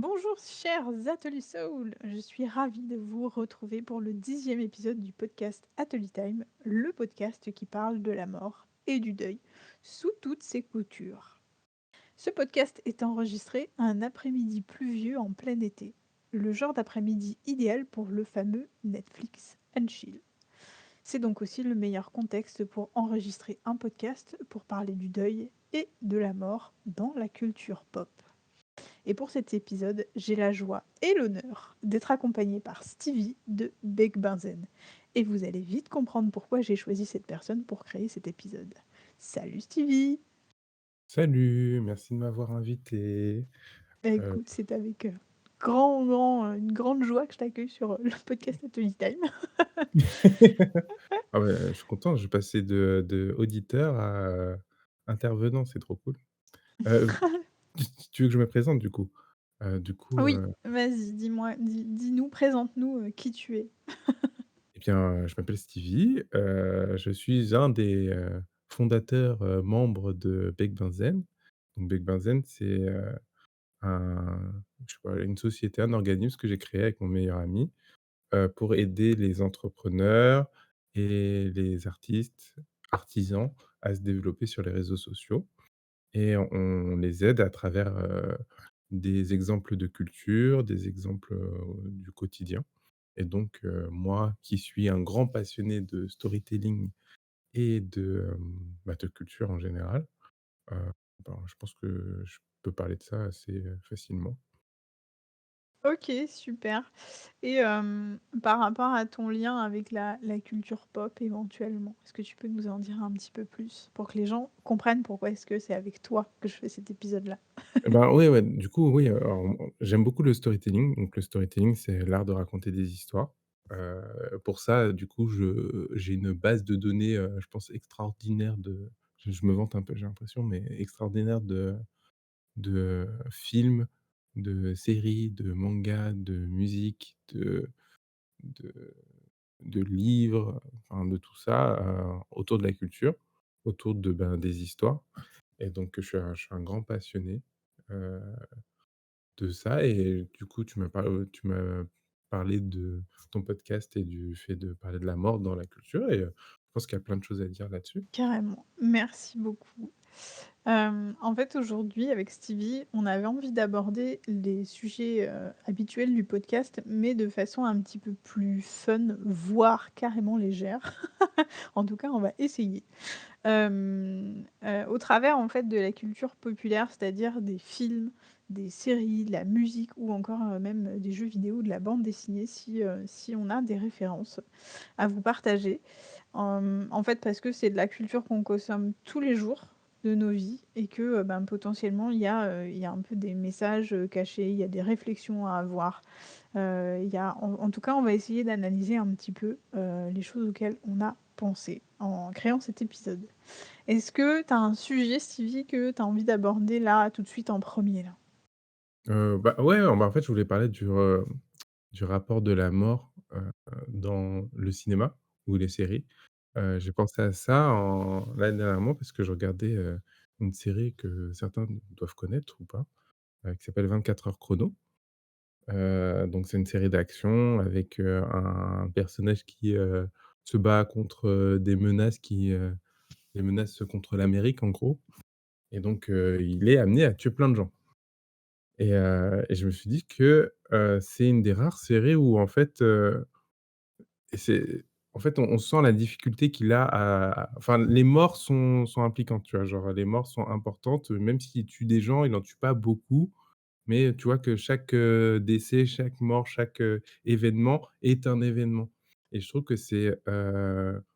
Bonjour chers Atelier Soul, je suis ravie de vous retrouver pour le 10e épisode du podcast Atelier Time, le podcast qui parle de la mort et du deuil sous toutes ses coutures. Ce podcast est enregistré un après-midi pluvieux en plein été, le genre d'après-midi idéal pour le fameux Netflix and Chill. C'est donc aussi le meilleur contexte pour enregistrer un podcast pour parler du deuil et de la mort dans la culture pop. Et pour cet épisode, j'ai la joie et l'honneur d'être accompagnée par Stevie de Beck Benzen. Et vous allez vite comprendre pourquoi j'ai choisi cette personne pour créer cet épisode. Salut Stevie. Salut, merci de m'avoir invité. Bah Heu, écoute, c'est avec une grande joie que je t'accueille sur le podcast Atelier Time. ah ouais, je suis content, je vais passer de auditeur à, intervenant, c'est trop cool. Heu, tu veux que je me présente du coup? Du coup, Oui, vas-y, dis-moi, dis-nous, présente-nous qui tu es. eh bien, je m'appelle Stevie, je suis un des, fondateurs, membres de Bec Benzen. Donc Bec Benzen, c'est, un je sais pas, une société, un organisme que j'ai créé avec mon meilleur ami, pour aider les entrepreneurs et les artistes, artisans à se développer sur les réseaux sociaux et on les aide à travers, des exemples de culture, des exemples, du quotidien et donc moi qui suis un grand passionné de storytelling et de culture en général, heu, je pense que je peux parler de ça assez, facilement. Ok, super. Et par rapport à ton lien avec la culture pop éventuellement, est-ce que tu peux nous en dire un petit peu plus pour que les gens comprennent pourquoi est-ce que c'est avec toi que je fais cet épisode-là? Et ben, oui, ouais, du coup, oui, alors, j'aime beaucoup le storytelling. Donc le storytelling, c'est l'art de raconter des histoires. Pour ça, du coup, j'ai une base de données, je pense extraordinaire je me vante un peu, j'ai l'impression, mais extraordinaire de films, de séries, de mangas, de musique, de de livres, enfin de tout ça, autour de la culture, autour des histoires et donc je suis un grand passionné, heu de ça et du coup, tu m'as parlé de ton podcast et du fait de parler de la mort dans la culture et je pense qu'il y a plein de choses à dire là-dessus. Carrément, merci beaucoup. En fait, aujourd'hui, avec Stevie, on avait envie d'aborder les sujets, habituels du podcast, mais de façon un petit peu plus fun, voire carrément légère. En tout cas, on va essayer. Au travers, en fait, de la culture populaire, c'est-à-dire des films, des séries, de la musique ou encore, même, des jeux vidéo, de la bande dessinée si on a des références à vous partager. En fait, parce que c'est de la culture qu'on consomme tous les jours de nos vies et que, ben, potentiellement, il y a un peu des messages, cachés, il y a des réflexions à avoir. Il y a en tout cas, on va essayer d'analyser un petit peu, les choses auxquelles on a pensé en créant cet épisode. Est-ce que tu as un sujet, Stevie, que tu as envie d'aborder là, tout de suite en premier là? Bah, ouais, bah, en fait, je voulais parler du rapport de la mort, dans le cinéma ou les séries. J'ai pensé à ça là, dernièrement parce que je regardais, une série que certains doivent connaître ou pas, qui s'appelle 24 heures chrono. Donc c'est une série d'action avec, un personnage qui, se bat contre, des menaces contre l'Amérique en gros et donc il est amené à tuer plein de gens et je me suis dit que, c'est une des rares séries où en fait, et c'est en fait, on sent la difficulté qu'il a enfin, les morts sont impliquantes, tu vois? Genre, les morts sont importantes, même s'il tue des gens, il en tue pas beaucoup, mais tu vois que chaque, décès, chaque mort, chaque, événement est un événement et je trouve que c'est,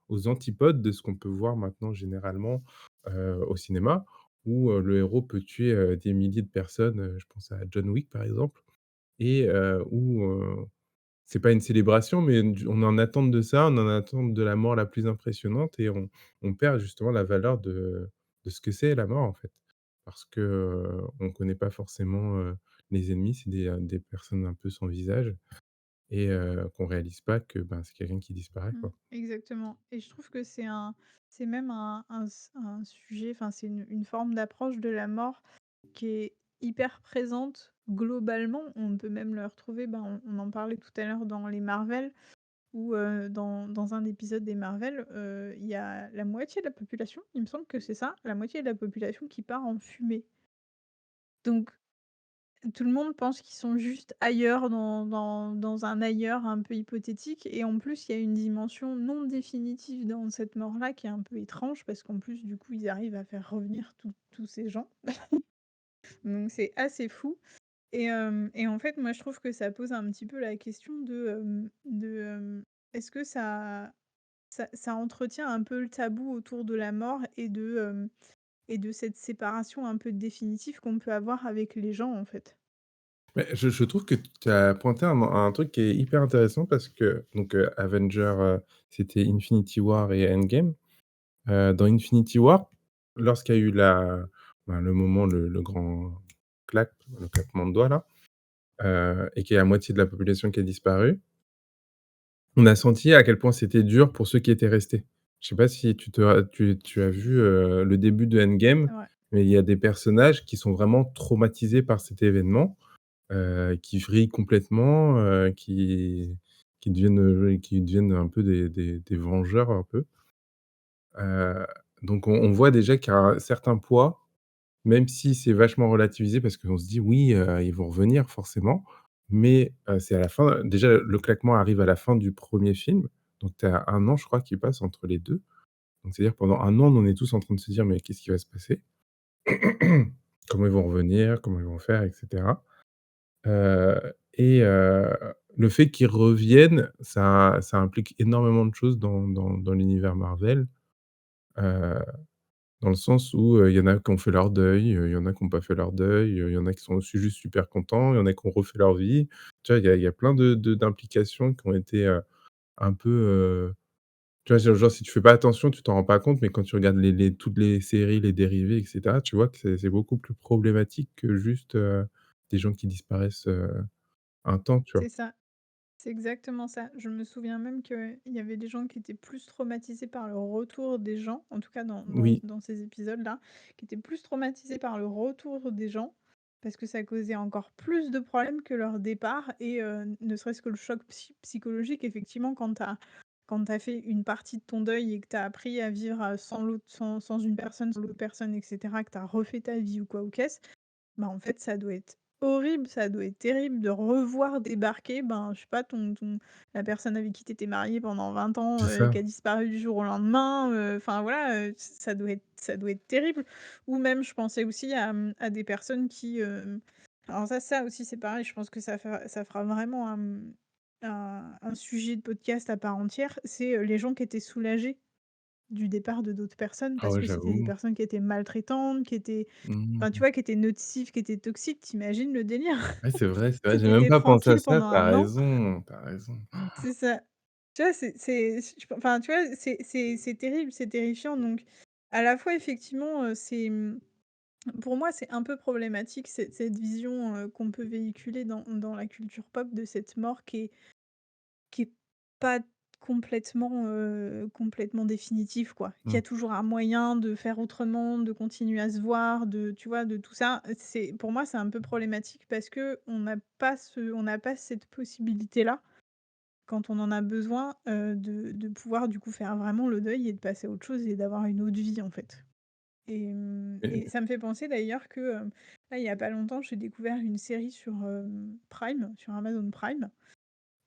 aux antipodes de ce qu'on peut voir maintenant généralement, au cinéma où, le héros peut tuer, des milliers de personnes, je pense à John Wick, par exemple et où, c'est pas une célébration, mais on est en attente de ça, on est en attente de la mort la plus impressionnante et on perd justement la valeur de ce que c'est la mort, en fait. Parce que, on connaît pas forcément, les ennemis, c'est des personnes un peu sans visage et qu'on réalise pas que, ben, c'est quelqu'un qui disparaît, quoi. Exactement et je trouve que c'est même un sujet, enfin, c'est une forme d'approche de la mort qui est hyper présente globalement. On peut même le retrouver, ben, on en parlait tout à l'heure dans les Marvel ou dans un épisode des Marvel, il y a la moitié de la population, il me semble que c'est ça, la moitié de la population qui part en fumée. Donc tout le monde pense qu'ils sont juste ailleurs dans un ailleurs un peu hypothétique et en plus, il y a une dimension non définitive dans cette mort-là qui est un peu étrange parce qu'en plus, du coup, ils arrivent à faire revenir tous ces gens. Donc c'est assez fou et en fait, moi, je trouve que ça pose un petit peu la question est-ce que ça entretient un peu le tabou autour de la mort et de cette séparation un peu définitive qu'on peut avoir avec les gens, en fait? Mais je trouve que tu as pointé un truc qui est hyper intéressant parce que donc, Avengers, c'était Infinity War et Endgame. Dans Infinity War, lorsqu'il y a eu le moment, le grand le claquement de doigts là, et qu'il y a la moitié de la population qui a disparu, on a senti à quel point c'était dur pour ceux qui étaient restés. Je sais pas si tu as vu, le début de Endgame, Ouais, mais il y a des personnages qui sont vraiment traumatisés par cet événement, qui vrillent complètement, qui deviennent un peu des vengeurs un peu. Heu, donc on voit déjà qu'il y a un certain poids, même si c'est vachement relativisé parce qu'on se dit: «Oui, ils vont revenir forcément», mais c'est à la fin déjà le claquement arrive à la fin du premier film, donc tu as 1 an je crois qui passe entre les 2. Donc c'est-à-dire pendant 1 an, on est tous en train de se dire: «Mais qu'est-ce qui va se passer? Comment ils vont revenir? Comment ils vont faire?» et cetera. Heu et le fait qu'ils reviennent, ça implique énormément de choses dans l'univers Marvel, heu, dans le sens où, il y en a qui ont fait leur deuil, il y en a qui ont pas fait leur deuil, il y en a qui sont aussi juste super contents, il y en a qui ont refait leur vie. Tu vois, il y a plein d'implications qui ont été, un peu, tu vois, genre si tu fais pas attention, tu t'en rends pas compte, mais quand tu regardes les toutes les séries, les dérivés et cetera, tu vois que c'est beaucoup plus problématique que juste, des gens qui disparaissent, un temps, tu vois? c'est ça. C'est exactement ça. Je me souviens même qu'il y avait des gens qui étaient plus traumatisés par le retour des gens, en tout cas Oui, dans ces épisodes-là, qui étaient plus traumatisés par le retour des gens, parce que ça causait encore plus de problèmes que leur départ et ne serait-ce que le choc psychologique, effectivement, quand tu as fait une partie de ton deuil et que tu as appris à vivre sans une personne, sans l'autre personne, etc., que tu as refait ta vie ou quoi ou qu'est-ce, bah, en fait, ça doit être horrible, ça doit être terrible de revoir débarquer, ben, je sais pas, la personne avec qui tu étais marié pendant 20 ans, c'est ça. qui a disparu du jour au lendemain, enfin voilà, ça doit être terrible. Ou même je pensais aussi à des personnes qui, alors ça aussi c'est pareil, je pense que ça fera vraiment un sujet de podcast à part entière, c'est, les gens qui étaient soulagés du départ de d'autres personnes Ah parce ouais, que c'était des j'avoue. personnes qui étaient maltraitantes, qui étaient enfin, tu Mmh. vois, qui était nocif, qui était toxique, tu le délire? Ouais, c'est vrai, Tu j'ai même étais pas pensé à tranquille ça, pendant tu as 1 an. raison, tu as raison. C'est ça. Tu vois, enfin, tu vois, c'est terrible, c'est terrifiant donc à la fois effectivement, pour moi, c'est un peu problématique cette vision, qu'on peut véhiculer dans la culture pop de cette mort qui est pas complètement définitif, quoi. Qu'il y Mmh. a toujours un moyen de faire autrement, de continuer à se voir, de tu vois, de tout ça. C'est pour moi, c'est un peu problématique parce qu'on n'a pas cette possibilité-là, quand on en a besoin, de pouvoir, du coup, faire vraiment le deuil et de passer à autre chose et d'avoir une autre vie, en fait. Et Et ça me fait penser d'ailleurs que, là, il y a pas longtemps, j'ai découvert une série sur, Prime, sur Amazon Prime,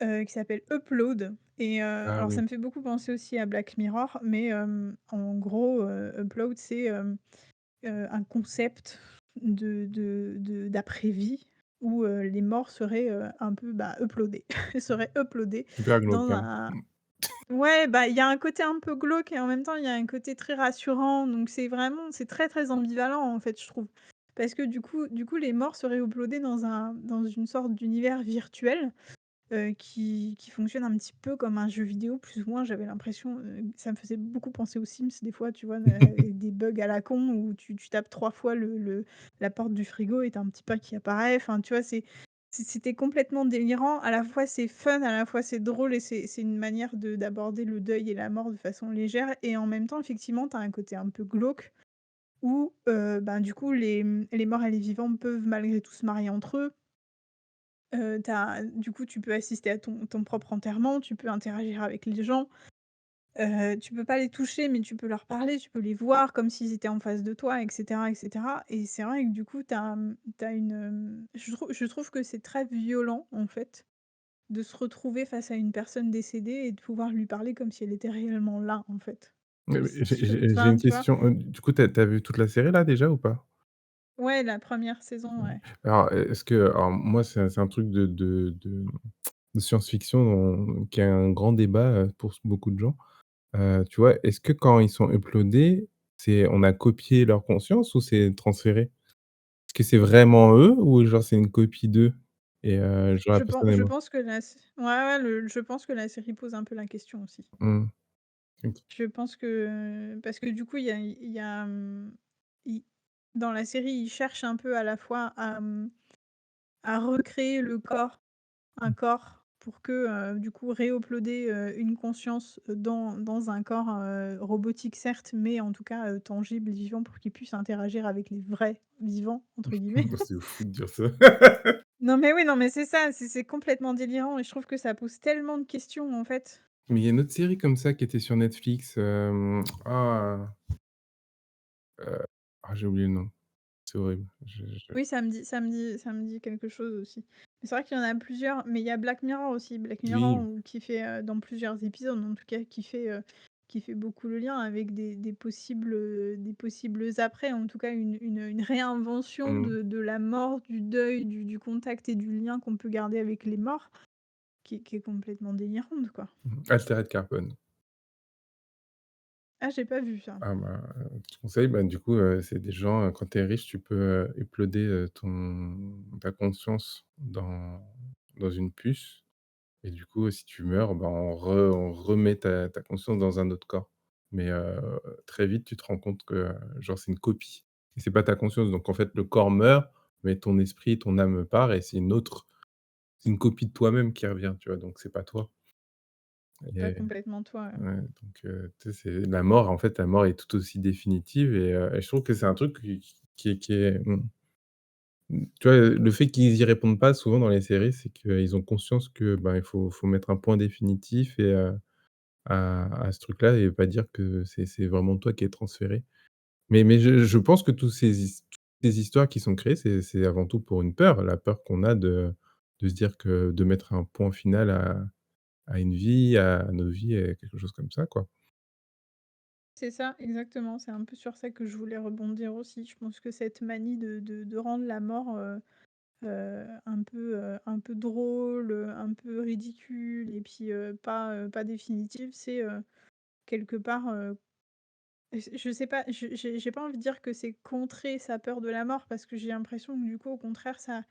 qui s'appelle Upload et ah alors ça oui, me fait beaucoup penser aussi à Black Mirror, mais en gros, Upload, c'est, un concept d'après-vie où, les morts seraient, un peu, bah, uploadés. Seraient uploadés super glauque, dans hein. un Mmh. ouais, bah, il y a un côté un peu glauque et en même temps, il y a un côté très rassurant, donc c'est très, très ambivalent, en fait, je trouve. Parce que du coup, les morts seraient uploadés dans une sorte d'univers virtuel qui fonctionne un petit peu comme un jeu vidéo plus ou moins, j'avais l'impression, ça me faisait beaucoup penser aux Sims des fois, tu vois? Avec des bugs à la con où tu tapes 3 fois la porte du frigo et tu un petit pain qui apparaît, enfin, tu vois? C'était complètement délirant. À la fois, c'est fun, à la fois, c'est drôle et c'est une manière d'aborder le deuil et la mort de façon légère et en même temps, effectivement, tu as un côté un peu glauque où, ben, du coup, les morts et les vivants peuvent malgré tout se marier entre eux. Du coup, tu peux assister à ton propre enterrement, tu peux interagir avec les gens, tu peux pas les toucher, mais tu peux leur parler, tu peux les voir comme s'ils étaient en face de toi et cetera et c'est vrai que du coup, tu une, je trouve que c'est très violent, en fait, de se retrouver face à une personne décédée et de pouvoir lui parler comme si elle était réellement là, en fait. Mais C j'ai enfin, une tu vois? question, du coup, tu as vu toute la série là déjà ou pas? Ouais, la première saison, Mmh. ouais. Alors, est-ce que alors moi c'est un truc de science-fiction qui a un grand débat, pour beaucoup de gens. Tu vois, est-ce que quand ils sont uploadés, c'est on a copié leur conscience ou c'est transféré? Est-ce que c'est vraiment eux ou genre c'est une copie d'eux et genre la personne est Je morte? pense que ouais, je pense que la série pose un peu la question aussi. Mmh. OK. Je pense que parce que du coup, il dans la série, ils cherchent un peu à la fois à recréer un corps pour que, du coup, réuploader, une conscience, dans un corps, robotique certes, mais en tout cas, tangible et vivant pour qu'il puisse interagir avec les «vrais vivants» entre guillemets. C'est fou de dire ça. Non mais oui, non mais c'est ça, c'est complètement délirant et je trouve que ça pose tellement de questions, en fait. Mais il y a une autre série comme ça qui était sur Netflix, j'ai oublié le nom. C'est horrible. Je Oui, ça me dit quelque chose aussi. Mais c'est vrai qu'il y en a plusieurs, mais il y a Black Mirror aussi. Black Mirror oui, qui fait, dans plusieurs épisodes, en tout cas, qui fait beaucoup le lien avec des possibles après, en tout cas une réinvention mmh, de la mort, du deuil, du contact et du lien qu'on peut garder avec les morts, qui est complètement délirante, quoi. Altered Carbon. Ah, j'ai pas vu ça. Ah bah, je te conseille, bah, du coup, c'est des gens, quand tu es riche, tu peux, uploader, ta conscience dans une puce et du coup, si tu meurs, bah, on remet ta conscience dans un autre corps. Mais, très vite, tu te rends compte que, genre, c'est une copie et c'est pas ta conscience. Donc en fait, le corps meurt, mais ton esprit, ton âme part et c'est une copie de toi-même qui revient, tu vois? Donc c'est pas toi C'est pas et complètement toi, ouais, donc tu sais, c'est la mort, en fait, la mort est tout aussi définitive et je trouve que c'est un truc tu vois, le fait qu'ils y répondent pas souvent dans les séries, c'est qu'ils ont conscience que, ben, il faut mettre un point définitif et à ce truc-là et pas dire que c'est vraiment toi qui est transféré. Mais je pense que toutes ces histoires qui sont créées, c'est avant tout pour une peur, la peur qu'on a de se dire que de mettre un point final à une vie, à nos vies et quelque chose comme ça, quoi. C'est ça, exactement. C'est un peu sur ça que je voulais rebondir aussi. Je pense que cette manie de rendre la mort, un peu drôle, un peu ridicule et puis, pas définitive, c'est, quelque part, je sais pas, j'ai pas envie de dire que c'est contrer sa peur de la mort parce que j'ai l'impression que du coup, au contraire, ça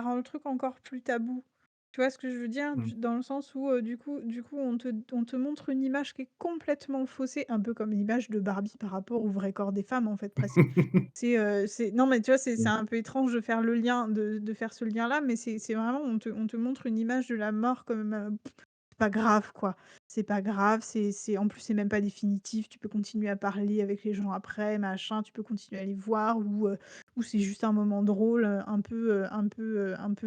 rend le truc encore plus tabou. Tu vois ce que je veux dire? Mmh. Dans le sens où, du coup, on te montre une image qui est complètement faussée, un peu comme l'image de Barbie par rapport au vrai corps des femmes, en fait, presque. C'est non, mais tu vois, c'est Mmh. un peu étrange de faire le lien de faire ce lien-là, mais c'est vraiment on te montre une image de la mort comme, c'est pas grave, quoi. C'est pas grave, c'est en plus, c'est même pas définitif, tu peux continuer à parler avec les gens après, machin, tu peux continuer à les voir ou c'est juste un moment drôle, un peu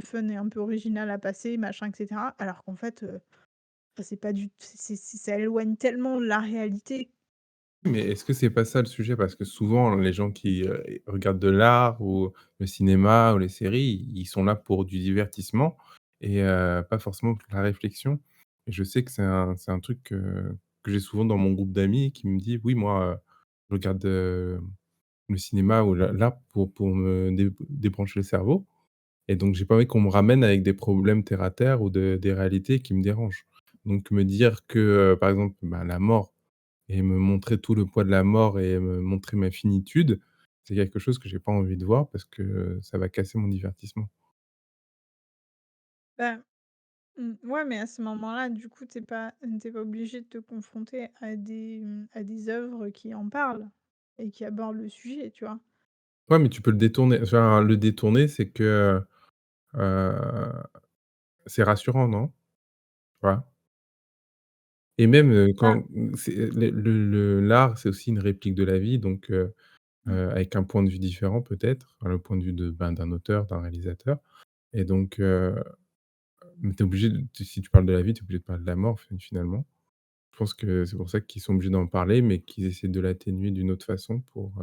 fun et un peu original à passer, machin et cetera. Alors qu'en fait, enfin, c'est pas du ça éloigne tellement de la réalité. Mais est-ce que c'est pas ça le sujet? Parce que souvent les gens qui, regardent de l'art ou le cinéma ou les séries, ils sont là pour du divertissement et pas forcément pour la réflexion et je sais que c'est un truc, que j'ai souvent dans mon groupe d'amis qui me dit: «Oui, moi, je regarde, le cinéma ou l'art pour me débrancher le cerveau et donc j'ai pas envie qu'on me ramène avec des problèmes terre à terre ou des réalités qui me dérangent». Donc me dire que, par exemple, bah, la mort et me montrer tout le poids de la mort et me montrer ma finitude, c'est quelque chose que j'ai pas envie de voir parce que ça va casser mon divertissement. Bah, ouais, mais à ce moment-là, du coup, tu pas obligé de te confronter à des œuvres qui en parlent et qui abordent le sujet, tu vois? Ouais, mais tu peux le détourner. Enfin, le détourner, c'est que, heu, c'est rassurant, non? Tu vois? et même, Ben, quand c'est l'art, c'est aussi une réplique de la vie, donc mmh, avec un point de vue différent peut-être, enfin, le point de vue de, ben, d'un auteur, d'un réalisateur, et donc mais tu es obligé de si tu parles de la vie, tu es obligé de parler de la mort finalement. Je pense que c'est pour ça qu'ils sont obligés d'en parler, mais qu'ils essaient de l'atténuer d'une autre façon pour,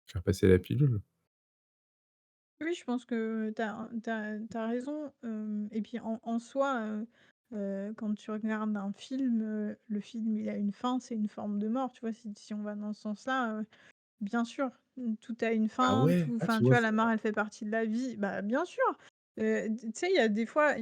faire passer la pilule. oui, je pense que tu as raison, et puis en soi, quand tu regardes un film, le film il a une fin, c'est une forme de mort, tu vois? Si on va dans ce sens-là, bien sûr, tout a une Ah fin, ouais? tout Ah enfin, tu tu vois vois, la ça? mort, elle fait partie de la vie. Bah, bien sûr! Tu sais, il y a des fois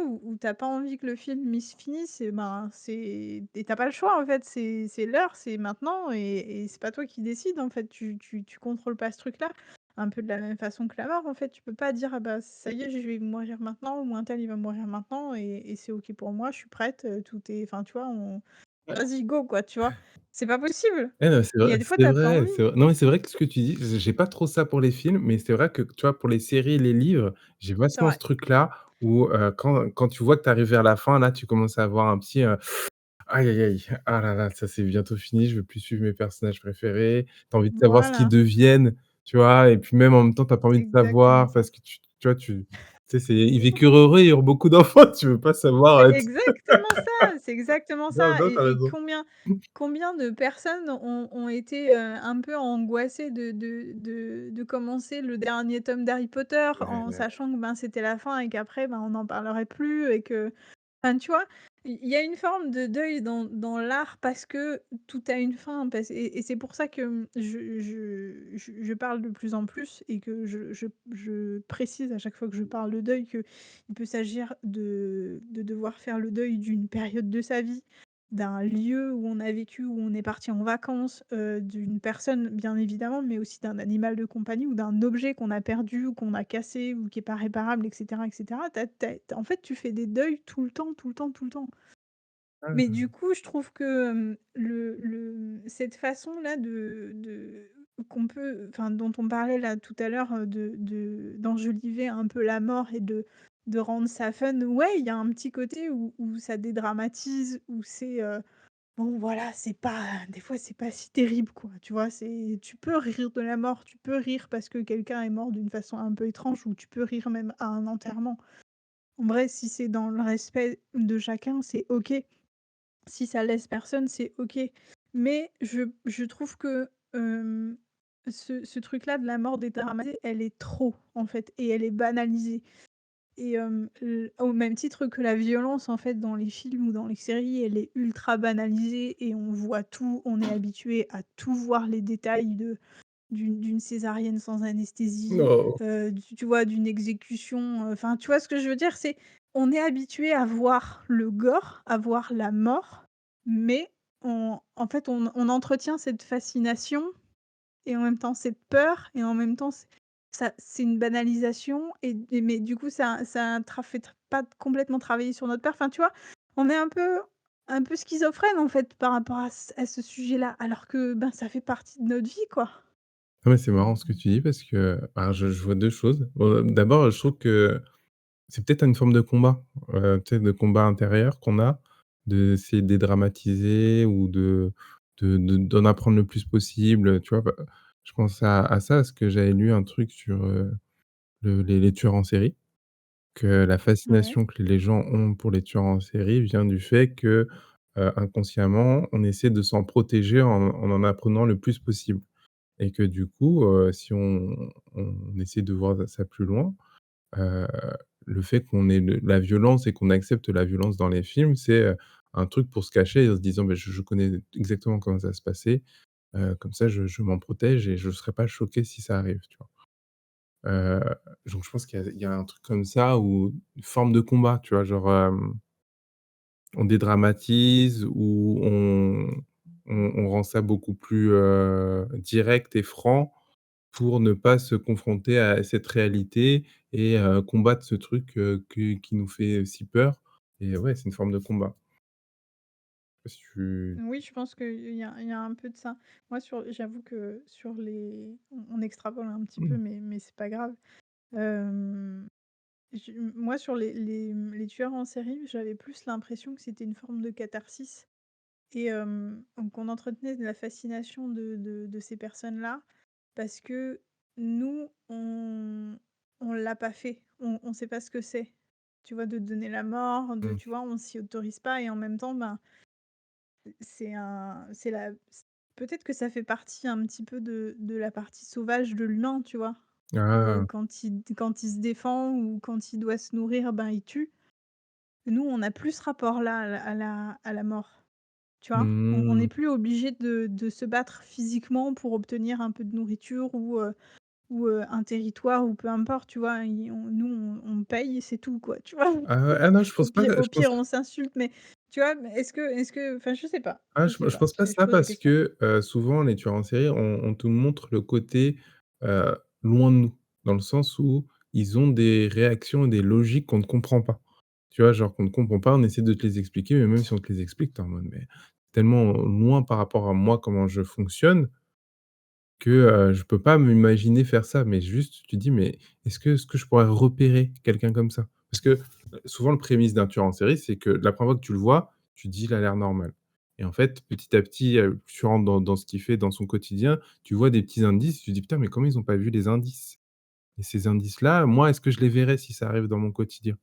où tu pas envie que le film, il se finisse et ben, tu pas le choix, en fait. C'est l'heure, c'est maintenant et c'est pas toi qui décides, en fait. Tu contrôles pas ce truc-là. Un peu de la même façon que la mort, en fait. Tu peux pas dire: «Ah bah, ça y est, je vais mourir maintenant» ou «Un tel, il va mourir maintenant et c'est OK pour moi, je suis prête, tout est» enfin, tu vois, on vas-y, go, quoi, tu vois? C'est pas possible. Eh non, Il y a des fois, c'est t'as pas vrai, envie. c'est vrai. Non, mais c'est vrai que ce que tu dis, j'ai pas trop ça pour les films, mais c'est vrai que, tu vois, pour les séries, les livres, j'ai C'est vachement ce vrai. truc-là où, quand tu vois que tu arrives vers la fin, là, tu commences à avoir un petit, «Aïe, aïe, aïe, ah là là, ça c'est bientôt fini, je veux plus suivre mes personnages préférés». Tu as envie de savoir ce qu'ils Voilà, deviennent, tu vois? Et puis même en même temps, tu as pas envie c'est de exactement savoir ça. parce que tu vois, tu sais, c'est ils vécurent heureux, ils eurent beaucoup d'enfants, tu veux pas savoir, C'est exactement ça, c'est exactement non, ça non, tu as et raison. combien de personnes ont été, un peu angoissées de commencer le dernier tome d'Harry Potter en Ouais. sachant que, ben, c'était la fin et qu'après, ben, on n'en parlerait plus et que enfin, tu vois? Il y a une forme de deuil dans l'art parce que tout a une fin, parce et c'est pour ça que, je parle de plus en plus et que je précise à chaque fois que je parle de deuil qu'il peut s'agir de devoir faire le deuil d'une période de sa vie, d'un lieu où on a vécu, où on est parti en vacances, d'une personne bien évidemment, mais aussi d'un animal de compagnie ou d'un objet qu'on a perdu ou qu'on a cassé ou qui est pas réparable et cetera et cetera. Tu en fait, tu fais des deuils tout le temps, tout le temps, tout le temps. Mais du coup, je trouve que, cette façon-là de qu'on peut enfin, dont on parlait là tout à l'heure, d'enjoliver un peu la mort et de rendre ça fun, ouais, il y a un petit côté où ça dédramatise, où c'est, bon voilà, c'est pas des fois, c'est pas si terrible, quoi, tu vois? C'est tu peux rire de la mort, tu peux rire parce que quelqu'un est mort d'une façon un peu étrange ou tu peux rire même à un enterrement. En vrai, si c'est dans le respect de chacun, c'est OK. Si ça laisse personne, c'est OK. Mais je trouve que, ce truc-là de la mort dédramatisée, elle est trop, en fait et elle est banalisée et au même titre que la violence, en fait, dans les films ou dans les séries, elle est ultra banalisée et on voit tout. On est habitué à tout voir les détails d'une césarienne sans anesthésie, Non. tu vois, d'une exécution, enfin, tu vois ce que je veux dire? C'est on est habitué à voir le gore, à voir la mort, mais en fait, on entretient cette fascination et en même temps cette peur et en même temps c'est une banalisation et mais du coup ça fait pas complètement travailler sur notre peur. Enfin, tu vois? On est un peu schizophrène, en fait, par rapport à ce sujet-là, alors que, ben, ça fait partie de notre vie, quoi. Ah mais c'est marrant ce que tu dis parce que, alors je vois 2 choses. D'abord, je trouve que c'est peut-être une forme de combat, tu sais, de combat intérieur qu'on a, d'essayer de dédramatiser ou d'en apprendre le plus possible, tu vois? Bah, je pense à ça, parce que j'avais lu un truc sur, les tueurs en série, que la Ouais. fascination que les gens ont pour les tueurs en série vient du fait que, inconsciemment, on essaie de s'en protéger en apprenant le plus possible. Et que du coup, si on essaie de voir ça plus loin, heu, le fait qu'on ait la violence et qu'on accepte la violence dans les films, c'est, un truc pour se cacher en se disant: «Beh, je connais exactement comment ça va se passer, comme ça je m'en protège et je ne serai pas choqué si ça arrive», tu vois? Heu, donc je pense qu'il y a un truc comme ça ou une forme de combat, tu vois? Genre, on dédramatise ou on rend ça beaucoup plus, direct et franc pour ne pas se confronter à cette réalité et combattre ce truc, qui nous fait si peur et ouais, c'est une forme de combat. Je sais pas si tu Oui, je pense qu'il y a un peu de ça. Moi, j'avoue que sur les on extrapole un petit peu, mmh, mais c'est pas grave. Hem, moi, sur les tueurs en série, j'avais plus l'impression que c'était une forme de catharsis. et qu'on entretenait de la fascination de ces personnes-là parce que nous, on l'a pas fait. On sait pas ce que c'est. Tu vois? De donner la mort, Mmh. tu vois? On s'y autorise pas et en même temps, ben, c'est la peut-être que ça fait partie un petit peu de la partie sauvage de l'humain, tu vois? Ah! Quand il se défend ou quand il doit se nourrir, ben, il tue. Nous, on a plus ce rapport-là à la mort, tu vois? On Mmh. n'est plus obligé de se battre physiquement pour obtenir un peu de nourriture ou un territoire ou peu importe, tu vois? On paye et c'est tout, quoi, tu vois? Ah ouais, ah non, je Au pense pas, pire au je pense pire, on s'insulte, mais tu vois? Mais est-ce que enfin, ah, je je sais je pas, pense pas je ça pose la parce question. que, souvent les tueurs en série, on te montre le côté, loin de nous. Dans le sens où ils ont des réactions et des logiques qu'on ne comprend pas. Tu vois? Genre qu'on ne comprend pas, on essaie de te les expliquer, mais même si on te les explique, tu es en mode: «Mais tellement loin par rapport à moi, comment je fonctionne, que, je peux pas m'imaginer faire ça». Mais juste, tu dis: «Mais est-ce que je pourrais repérer quelqu'un comme ça?» Parce que, souvent le prémisse d'un tueur en série, c'est que la première fois que tu le vois, tu te dis: «Il a l'air normal» et en fait, petit à petit, tu rentres dans ce qu'il fait dans son quotidien, tu vois des petits indices, tu te dis: «Putain, mais comment ils ont pas vu les indices?» Et ces indices-là, moi, est-ce que je les verrais si ça arrive dans mon quotidien?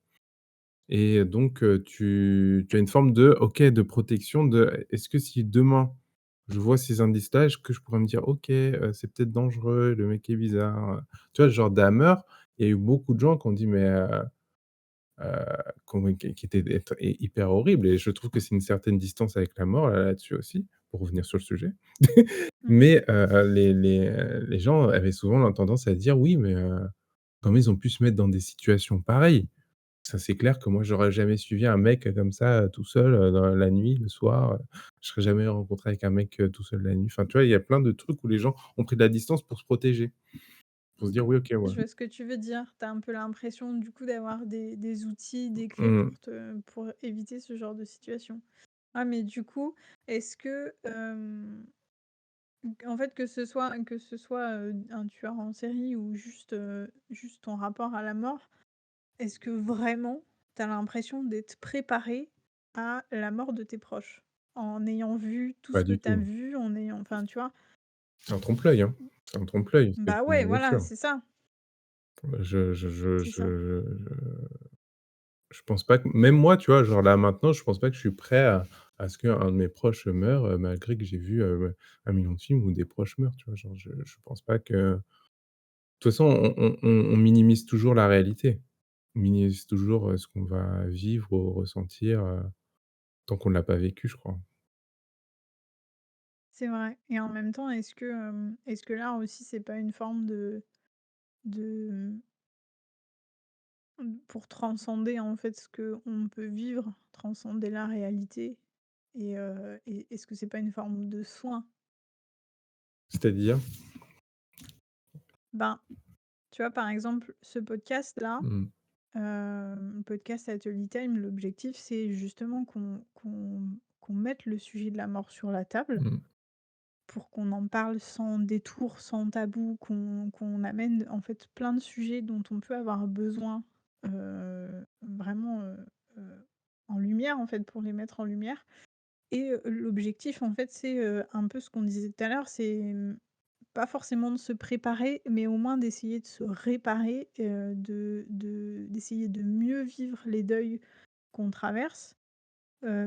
Et donc, tu as une forme de OK, de protection de est-ce que si demain, je vois ces indices-là, est-ce que je pourrais me dire: «OK, c'est peut-être dangereux, le mec est bizarre», tu vois? Genre Dahmer, il y a eu beaucoup de gens qui ont dit: «Mais, comment qui étaient être hyper horrible» et je trouve que c'est une certaine distance avec la mort là-dessus aussi, pour revenir sur le sujet. Mmh. Mais, les gens avaient souvent la tendance à dire: «Oui, mais, comment ils ont pu se mettre dans des situations pareilles?» Ça, c'est clair que moi, j'aurais jamais suivi un mec, comme ça, tout seul, dans la nuit, le soir, je serais jamais rencontré avec un mec, tout seul la nuit. Enfin, tu vois, il y a plein de trucs où les gens ont pris de la distance pour se protéger. Pour se dire: «Oui, OK, ouais». Je vois ce que tu veux dire. Tu as un peu l'impression, du coup, d'avoir des outils, des clés Mmh. pour éviter ce genre de situation. Ah, mais du coup, est-ce que, en fait, que ce soit, un tueur en série ou juste ton rapport à la mort, est-ce que vraiment tu as l'impression d'être préparé à la mort de tes proches? En ayant vu tout Pas ce que du tu as tout. vu, en ayant enfin, tu vois? C'est un trompe-l'œil, hein. C'est un trompe-l'œil, c'est Bah, ouais, bien voilà, sûr. c'est ça, c'est ça. Je pense pas que même moi, tu vois, genre là, maintenant, je pense pas que je suis prêt à ce qu'un de mes proches meure, malgré que j'ai vu, 1 000 000 de films où des proches meurent, tu vois? Genre je pense pas que de toute façon, on minimise toujours la réalité. On minimise toujours, ce qu'on va vivre ou ressentir, tant qu'on l'a pas vécu, je crois. C'est vrai et en même temps, est-ce que là aussi c'est pas une forme de, pour transcender en fait ce qu'on peut vivre, transcender la réalité et est-ce que c'est pas une forme de soin? C'est-à-dire? Ben, tu vois, par exemple, ce podcast-là, Mmh, le podcast Atelier Time, l'objectif c'est justement qu'on mette le sujet de la mort sur la table mmh, pour qu'on en parle sans détour, sans tabou, qu'on amène en fait plein de sujets dont on peut avoir besoin, vraiment, en lumière en fait, pour les mettre en lumière et l'objectif en fait, c'est, un peu ce qu'on disait tout à l'heure, c'est, pas forcément de se préparer, mais au moins d'essayer de se réparer, d'essayer de mieux vivre les deuils qu'on traverse,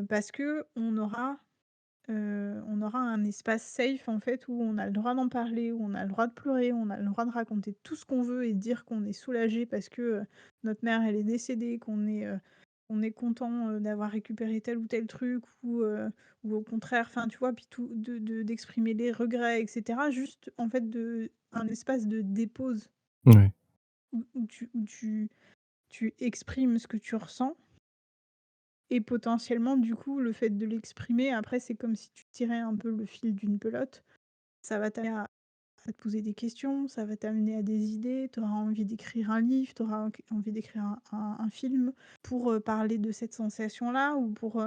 parce qu'on aura un espace safe en fait où on a le droit d'en parler, où on a le droit de pleurer, on a le droit de raconter tout ce qu'on veut et de dire qu'on est soulagé parce que, notre mère elle est décédée, qu'on est content, d'avoir récupéré tel ou tel truc ou au contraire, enfin tu vois? Puis tout d'exprimer les regrets et cetera. Juste en fait un espace de dépose ouais, où tu exprimes ce que tu ressens et potentiellement du coup le fait de l'exprimer après c'est comme si tu tirais un peu le fil d'une pelote. Ça va t'amener à te poser des questions, ça va t'amener à des idées, tu auras envie d'écrire un livre, tu auras envie d'écrire un film pour, parler de cette sensation-là ou pour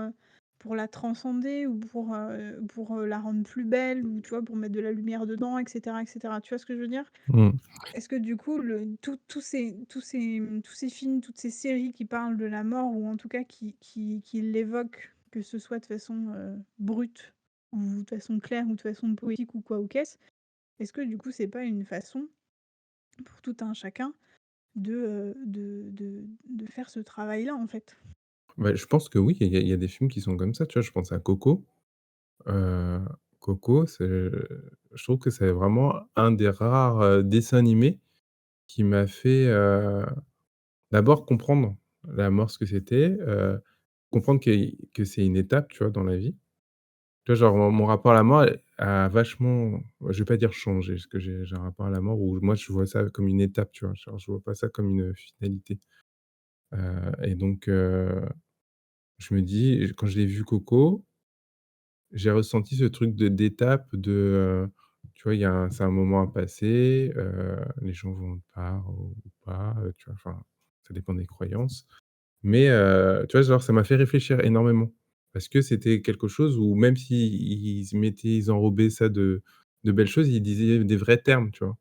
la transcender ou pour la rendre plus belle ou tu vois, pour mettre de la lumière dedans et cetera et cetera. Tu vois ce que je veux dire? mmh. Est-ce que du coup tous ces films, toutes ces séries qui parlent de la mort ou en tout cas qui l'évoquent, que ce soit de façon, brute ou de façon claire ou de façon poétique ou quoi ou qu'est-ce, est-ce que du coup c'est pas une façon pour tout un chacun de faire ce travail-là, en fait? Bah, je pense que oui, il y a des films qui sont comme ça, tu vois? Je pense à Coco. Heu, Coco, je trouve que c'est vraiment un des rares, dessins animés qui m'a fait, d'abord comprendre la mort, ce que c'était, comprendre que c'est une étape, tu vois, dans la vie. Tu vois, genre, mon rapport à la mort a vachement, je vais pas dire changé, parce que j'ai un rapport à la mort où moi je vois ça comme une étape, tu vois? Genre, je vois pas ça comme une finalité, et donc je me dis, quand je l'ai vu Coco, j'ai ressenti ce truc d'étape tu vois, il y a c'est un moment à passer, les gens vont de part ou pas, tu vois? Enfin, ça dépend des croyances. Mais tu vois, genre, ça m'a fait réfléchir énormément parce que c'était quelque chose où même ils enrobaient ça de belles choses, ils disaient des vrais termes, tu vois?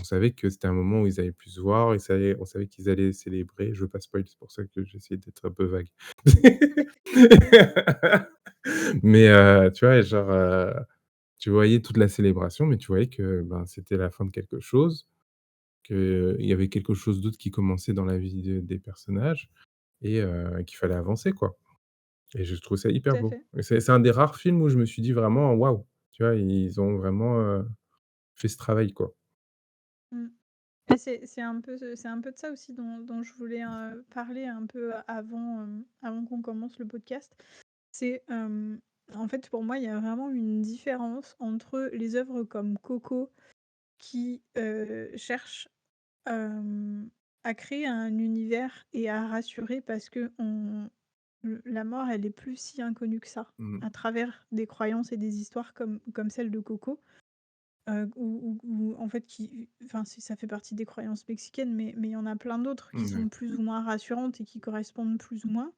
On savait que c'était un moment où ils allaient plus se voir, on savait qu'ils allaient célébrer. Je veux pas spoil, c'est pour ça que j'essaie d'être un peu vague. Mais tu vois, genre, tu voyais toute la célébration, mais tu voyais que, ben, c'était la fin de quelque chose, qu'il y avait quelque chose d'autre qui commençait dans la vie des personnages et qu'il fallait avancer, quoi. Et je trouve ça hyper Tout à beau. fait. Et c'est un des rares films où je me suis dit vraiment: «Waouh!» Tu vois? Ils ont vraiment, fait ce travail, quoi. Mmh. Et c'est un peu de ça aussi dont je voulais, parler un peu avant, avant qu'on commence le podcast. C'est, en fait, pour moi, il y a vraiment une différence entre les œuvres comme Coco qui, cherchent, à créer un univers et à rassurer parce qu'on la mort, elle est plus si inconnue que ça, Mmh. à travers des croyances et des histoires comme celle de Coco. Ou en fait qui enfin si ça fait partie des croyances mexicaines, mais il y en a plein d'autres qui Mouais. sont plus ou moins rassurantes et qui correspondent plus ou moins.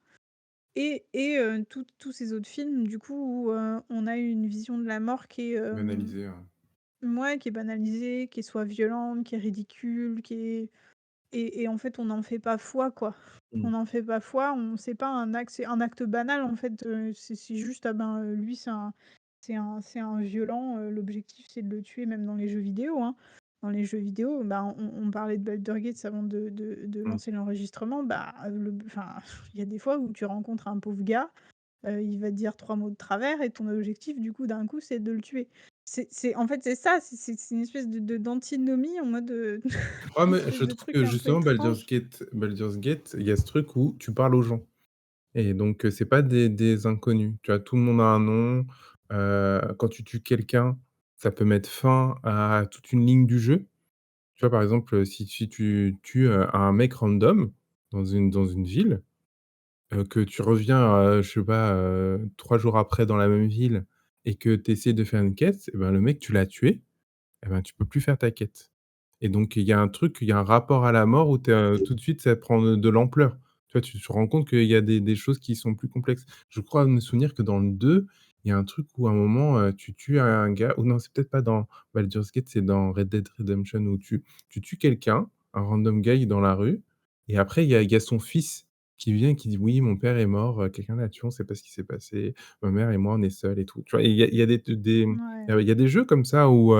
Tous ces autres films du coup où, on a une vision de la mort qui est, Banalisé, ouais. mouais, qui est banalisée, qui est soit violente, qui est ridicule, qui est et en fait on n'en fait pas foi, quoi. On Mmh. n'en fait pas foi, on c'est pas un acte c'est un acte banal en fait, c'est juste, ah ben, lui c'est un violent, l'objectif c'est de le tuer même dans les jeux vidéo, hein. Dans les jeux vidéo, bah, on parlait de Baldur's Gate avant de Mmh. lancer l'enregistrement, bah, le enfin, il y a des fois où tu rencontres un pauvre gars, il va te dire 3 mots de travers et ton objectif du coup d'un coup c'est de le tuer. C'est en fait c'est ça, c'est une espèce de d'antinomie en mode, Ouais, une mais espèce je de trouve truc que un peu justement étrange. Baldur's Gate, il y a ce truc où tu parles aux gens et donc c'est pas des inconnus. Tu vois? Tout le monde a un nom, quand tu tues quelqu'un, ça peut mettre fin à toute une ligne du jeu. Tu vois? Par exemple, si tu tues, un mec random dans une ville, que tu reviens, je sais pas, 3 jours après dans la même ville et que tu essaies de faire une quête, et ben, le mec, tu l'as tué, et ben, tu peux plus faire ta quête. Et donc il y a un truc, il y a un rapport à la mort où tu tout de suite, ça prend de l'ampleur. Tu vois? Tu te rends compte qu'il y a des choses qui sont plus complexes. Je crois me souvenir que dans le 2, il y a un truc où à un moment, tu tues un gars, ou non, c'est peut-être pas dans Baldur's Gate, c'est dans Red Dead Redemption où tu tues quelqu'un, un random guy dans la rue, et après il y a son fils qui vient et qui dit: «Oui, mon père est mort, quelqu'un l'a tué, on sait pas ce qui s'est passé. Ma mère et moi, on est seuls et tout». Tu vois? Et il y a Ouais. il y a des jeux comme ça où,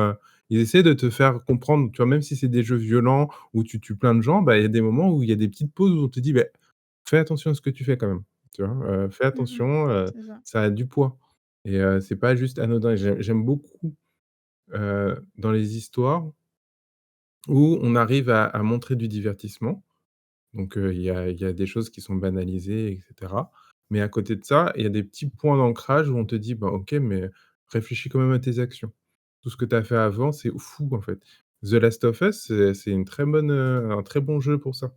ils essaient de te faire comprendre, tu vois? Même si c'est des jeux violents où tu tues plein de gens, bah, il y a des moments où il y a des petites pauses où on te dit: «Beh, fais attention à ce que tu fais quand même», tu vois? Fais Mmh mh. attention, C'est ça. ça a du poids et c'est pas juste anodin. J'aime beaucoup, dans les histoires où on arrive à montrer du divertissement. Donc il y a des choses qui sont banalisées et cetera. Mais à côté de ça, il y a des petits points d'ancrage où on te dit: «Bah, OK, mais réfléchis quand même à tes actions. Tout ce que tu as fait avant, c'est fou, en fait». The Last of Us, c'est une très bonne, un très bon jeu pour ça.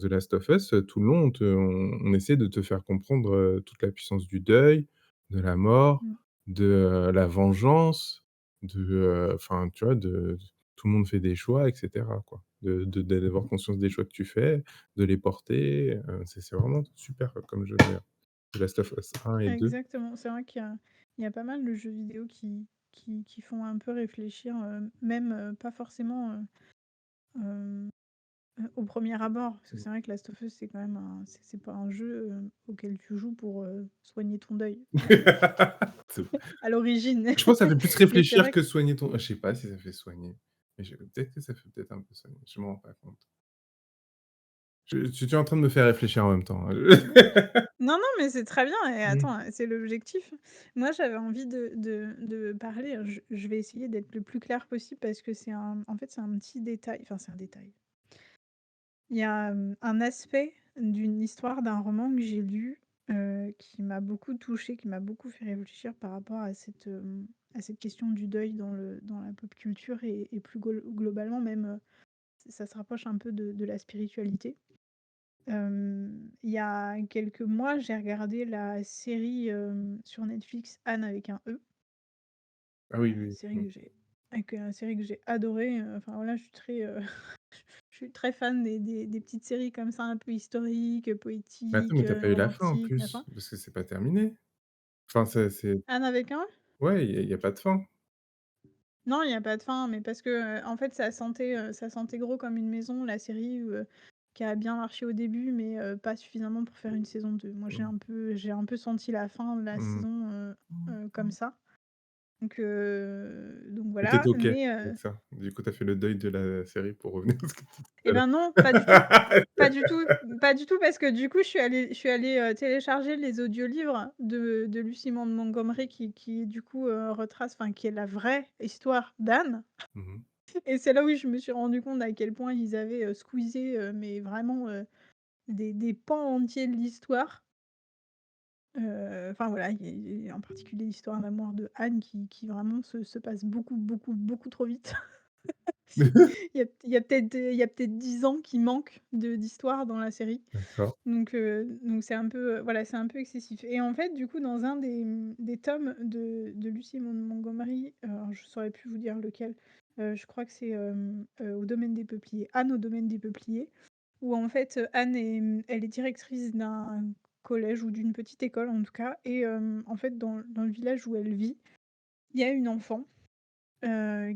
The Last of Us, tout le long, on essaie de te faire comprendre, toute la puissance du deuil, de la mort, Mmh. de, la vengeance, de, enfin, tu vois, de tout le monde fait des choix et cetera, quoi. D'avoir conscience des choix que tu fais, de les porter, c'est vraiment super, comme jeu d'ailleurs. The Last of Us 1 et 2. Exactement. C'est vrai qu'il y a pas mal de jeux vidéo qui font un peu réfléchir, même, pas forcément, au premier abord. Parce que c'est vrai que Last of Us, c'est quand même c'est pas un jeu, auquel tu joues pour, soigner ton deuil, C'est à l'origine. je pense que ça fait plus Mais c'est réfléchir vrai que soigner ton je sais pas si ça fait soigner, mais je peut-être que ça fait peut-être un peu soigner, je m'en rends pas compte. Tu es en train de me faire réfléchir en même temps, hein. non, non, mais c'est très bien et Mmh. attends, c'est l'objectif. Moi, j'avais envie de parler, je vais essayer d'être le plus clair possible parce que c'est un petit détail, enfin, c'est un détail. Il y a, un aspect d'une histoire, d'un roman que j'ai lu, qui m'a beaucoup touchée, qui m'a beaucoup fait réfléchir par rapport à cette question du deuil dans la pop culture et plus globalement même, ça se rapproche un peu de la spiritualité. Il y a quelques mois, j'ai regardé la série, sur Netflix Anne avec un E, Ah oui, oui. série Mmh. que j'ai série que j'ai adorée, enfin voilà, je suis très, je suis très fan des petites séries comme ça, un peu historiques, Mais attends, poétiques, mais tu as pas eu la fin en romantiques, machin. plus? Parce que c'est pas terminé? Enfin, c'est Anne avec un E? ouais, il y a pas de fin? Non, il y a pas de fin, mais parce que, en fait, ça sentait gros comme une maison, la série, qui a bien marché au début, mais pas suffisamment pour faire une saison 2. Moi, Mmh. j'ai un peu senti la fin de la Mmh. saison, comme ça. Donc Et tu étais voilà, OK mais avec ça? Du coup, tu as fait le deuil de la série pour revenir à ce que tu disais tout et à ben, non, pas du tout. l'heure. Pas du tout, pas du tout parce que du coup, je suis allée, télécharger les audiolivres de Lucy Montgomery qui du coup, retrace enfin qui est la vraie histoire d'Anne Mmh mh. et c'est là où je me suis rendu compte à quel point ils avaient, squeezé, mais vraiment, des pans entiers de l'histoire. Enfin voilà, il y a en particulier l'histoire d'amour de Anne qui vraiment se passe beaucoup, beaucoup, beaucoup trop vite. Il y a peut-être 10 ans qui manquent d'histoire dans la série. D'accord. Donc c'est un peu, voilà, c'est un peu excessif et en fait, du coup, dans un des tomes de Lucy Montgomery, alors je saurais plus vous dire lequel, je crois que c'est, Au domaine des peupliers, Anne au domaine des peupliers, où en fait, Anne est, elle est directrice d'un collège ou d'une petite école en tout cas et en fait, dans le village où elle vit, il y a une enfant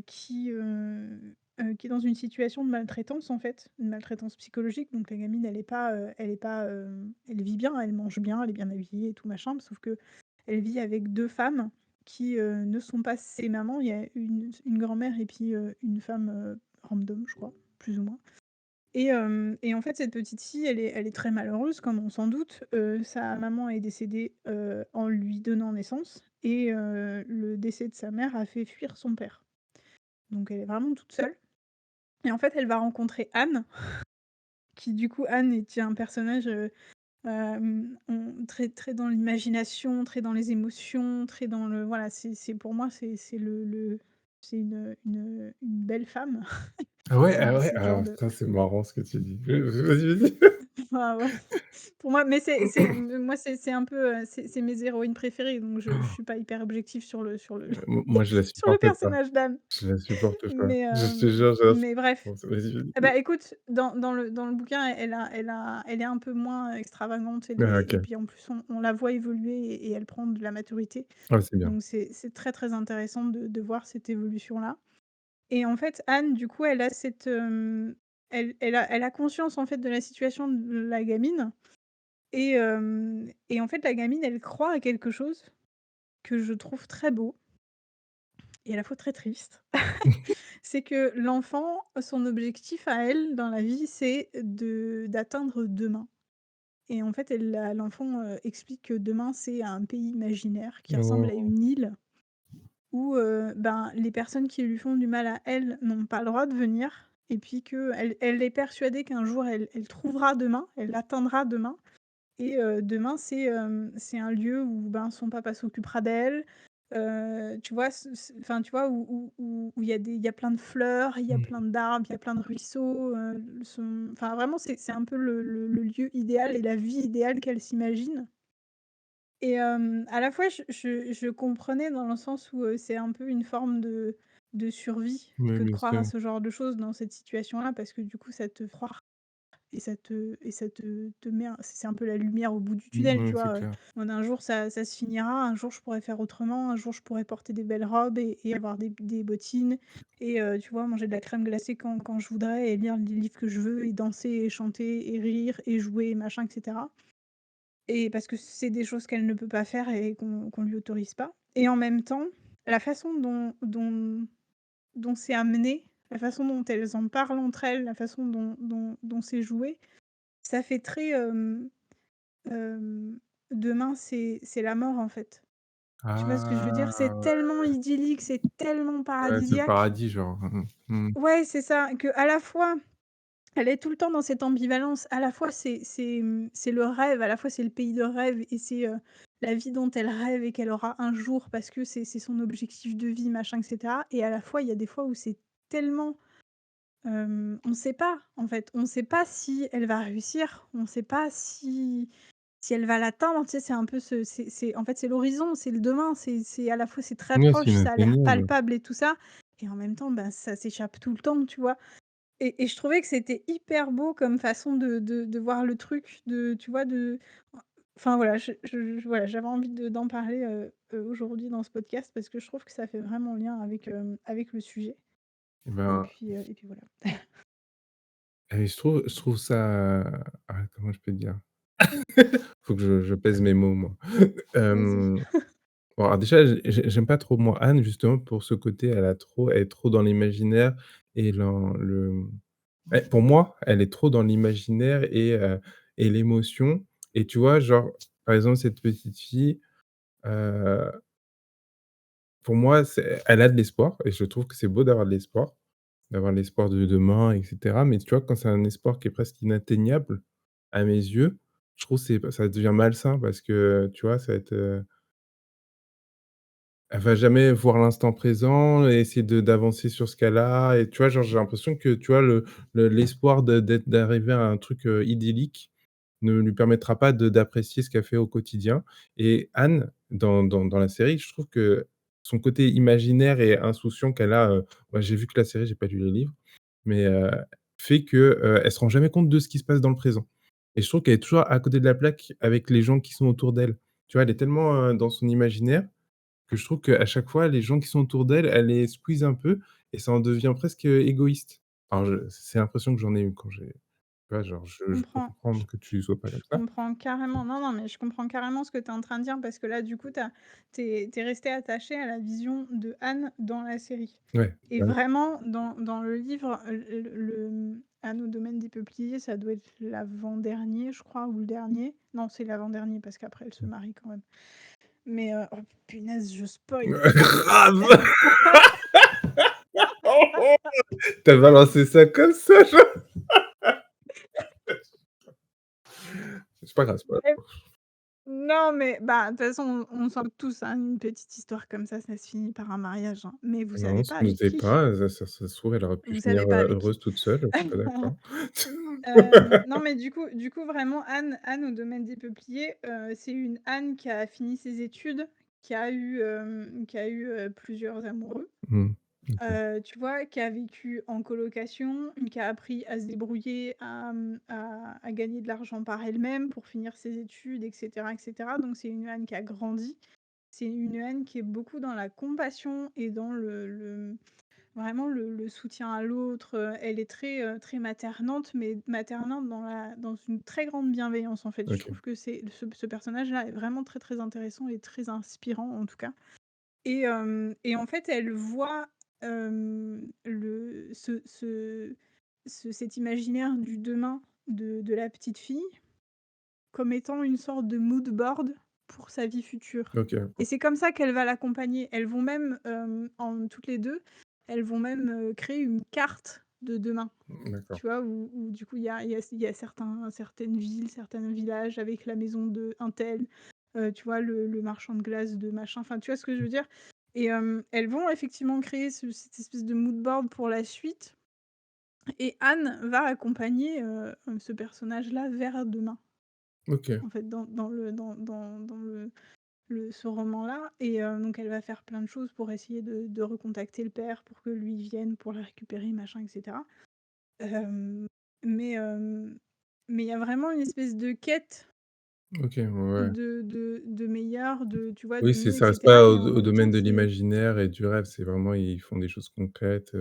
qui est dans une situation de maltraitance, en fait, une maltraitance psychologique. Donc la gamine, elle vit bien, elle mange bien, elle est bien habillée et tout machin, sauf que elle vit avec 2 femmes qui, ne sont pas ses mamans. Il y a une grand-mère et puis, une femme, random, je crois, plus ou moins. Et en fait, cette petite fille, elle est très malheureuse, comme on s'en doute. Sa maman est décédée, en lui donnant naissance et le décès de sa mère a fait fuir son père. Donc elle est vraiment toute seule et en fait, elle va rencontrer Anne, qui du coup Anne est un personnage, on très très dans l'imagination, très dans les émotions, très dans le voilà, c'est pour moi, c'est c'est une belle femme. Ah ouais, ah ouais, C'est le genre ah de putain, c'est marrant ce que tu dis. Vas-y, vas-y. ah ouais, pour moi, mais moi, c'est un peu, c'est mes héroïnes préférées, donc je suis pas hyper objective sur le Moi, je la sur le supporte pas. personnage d'Anne. Je la supporte pas. Mais Je te jure, je la mais bref. supporte pas. Vas-y, Eh vas-y. bah, écoute, dans le bouquin, elle est un peu moins extravagante, Ah OK. et puis en plus on la voit évoluer et elle prend de la maturité. Ah, c'est bien. Donc c'est très, très intéressant de voir cette évolution-là. Et en fait, Anne, du coup, elle a elle a conscience, en fait, de la situation de la gamine et en fait, la gamine, elle croit à quelque chose que je trouve très beau et à la fois très triste. C'est que l'enfant, son objectif à elle, dans la vie, c'est d'atteindre demain. Et en fait, l'enfant, explique que demain, c'est un pays imaginaire qui ressemble à Oh. une île où, ben, les personnes qui lui font du mal à elle n'ont pas le droit de venir et puis qu'elle est persuadée qu'un jour elle trouvera demain, elle atteindra demain et demain c'est un lieu où, ben, son papa s'occupera d'elle, tu vois? Enfin, tu vois? Où il y a plein de fleurs, il y a plein Mmh. d'arbres, il y a plein de ruisseaux, enfin vraiment c'est un peu le lieu idéal et la vie idéale qu'elle s'imagine. Et à la fois, je comprenais dans le sens où, c'est un peu une forme de survie Oui, que de bien croire à sûr. ce genre de choses dans cette situation-là, parce que du coup, ça te froid ça te met c'est un peu la lumière au bout du Mmh, tunnel, tu ouais, c'est vois? clair. En un jour ça se finira, un jour je pourrais faire autrement, un jour je pourrais porter des belles robes et avoir des bottines et tu vois, manger de la crème glacée quand je voudrais et lire les livres que je veux et danser et chanter et rire et jouer et machin et cetera. Et parce que c'est des choses qu'elle ne peut pas faire et qu'on lui autorise pas et en même temps, la façon dont c'est amené, la façon dont elles en parlent entre elles, la façon dont c'est joué, ça fait très, demain c'est la mort, en fait. Tu vois ce que je veux dire? Ah C'est ouais, tellement idyllique, c'est tellement ouais, c'est le paradisiaque. paradis genre. Mmh mh. Mmh. Ouais, c'est ça, qu'à la fois elle est tout le temps dans cette ambivalence. À la fois, c'est le rêve, à la fois, c'est le pays de rêve et c'est, la vie dont elle rêve et qu'elle aura un jour parce que c'est son objectif de vie, machin et cetera et à la fois, il y a des fois où c'est tellement, on ne sait pas, en fait. On ne sait pas si elle va réussir, on ne sait pas si elle va l'atteindre, tu sais? C'est un peu c'est en fait, c'est l'horizon, c'est le demain, c'est à la fois, c'est très Ouais, c'est proche, ça a l'air inatteignable. palpable et tout ça et en même temps, bah, ça s'échappe tout le temps, tu vois? Et je trouvais que c'était hyper beau comme façon de voir le truc, de tu vois, enfin voilà, voilà, j'avais envie d'en parler, aujourd'hui dans ce podcast parce que je trouve que ça fait vraiment lien avec, avec le sujet Et ben, et puis voilà. et je trouve ça, comment je peux dire? Faut que je pèse mes mots, moi. Vas-y. Hem, bon, alors déjà, j'aime pas trop moi Anne justement pour ce côté, elle est trop dans l'imaginaire et pour moi, elle est trop dans l'imaginaire et l'émotion et tu vois, genre, par exemple, cette petite fille, heu, pour moi, elle a de l'espoir et je trouve que c'est beau d'avoir de l'espoir, d'avoir l'espoir de demain et cetera. Mais tu vois, quand c'est un espoir qui est presque inatteignable à mes yeux, je trouve que ça devient malsain parce que, tu vois, ça va être, elle va jamais voir l'instant présent et essayer d'avancer sur ce qu'elle a et tu vois, genre, j'ai l'impression que, tu vois, l'espoir d'arriver à un truc, idyllique ne lui permettra pas d'apprécier ce qu'elle fait au quotidien et Anne, dans la série, je trouve que son côté imaginaire et insouciant qu'elle a, moi, j'ai vu que la série, j'ai pas lu les livres, mais fait que, elle se rend jamais compte de ce qui se passe dans le présent et je trouve qu'elle est toujours à côté de la plaque avec les gens qui sont autour d'elle. Tu vois, elle est tellement, dans son imaginaire que je trouve qu'à chaque fois, les gens qui sont autour d'elle, elle les squeeze un peu et ça en devient presque, égoïste. Alors c'est l'impression que j'en ai eue quand j'ai tu vois, genre je peux Comprends, comprendre que tu sois pas je comme ça. comprends carrément. Non, non, mais je comprends carrément ce que tu es en train de dire parce que là, du coup, tu es restée attachée à la vision de Anne dans la série. Ouais, Et ouais. vraiment, dans le livre, Anne au domaine des peupliers, ça doit être l'avant-dernier, je crois, ou le dernier. Non, c'est l'avant-dernier parce qu'après elle se marie quand même. Mais, oh punaise, je spoil! Grave! Tu as balancé ça comme ça, genre? C'est pas grave, c'est pas Bref, grave. non, mais bah, de toute façon, on sent tous, hein, une petite histoire comme ça se finit par un mariage, hein. Mais vous Non, savez ça pas nous avec est qui. pas, ça se trouve, elle aurait pu Vous finir, savez pas avec qui. heureuse toute seule, je suis pas d'accord. Non, mais du coup, vraiment, Anne au domaine des peupliers, c'est une Anne qui a fini ses études, qui a eu, plusieurs amoureux, Mmh. OK. tu vois? Qui a vécu en colocation, qui a appris à se débrouiller, à gagner de l'argent par elle-même pour finir ses études et cetera et cetera. Donc c'est une Anne qui a grandi. C'est une Anne qui est beaucoup dans la compassion et dans vraiment le soutien à l'autre, elle est très, très maternante, mais maternante dans une très grande bienveillance, en fait. Je OK. trouve que ce personnage-là est vraiment très, très intéressant et très inspirant, en tout cas et en fait, elle voit, le cet imaginaire du demain de la petite fille comme étant une sorte de mood board pour sa vie future OK. et c'est comme ça qu'elle va l'accompagner. Elles vont même, toutes les 2, elles vont même, créer une carte de demain, D'accord. tu vois? Où du coup, il y a certaines villes, certains villages avec la maison de untel, tu vois? Le marchand de glace de machin, enfin, tu vois ce que je veux dire? Et elles vont effectivement créer cette espèce de mood board pour la suite et Anne va accompagner, ce personnage-là vers demain. OK. En fait, dans ce roman-là et donc elle va faire plein de choses pour essayer de recontacter le père pour que lui vienne pour la récupérer, machin et cetera. Hem, mais mais il y a vraiment une espèce de quête OK, ouais, ouais. de meilleur, tu vois, Oui, de c'est mieux et ça reste pas cetera et en au même domaine temps, de c'est l'imaginaire et du rêve, c'est vraiment ils font des choses concrètes,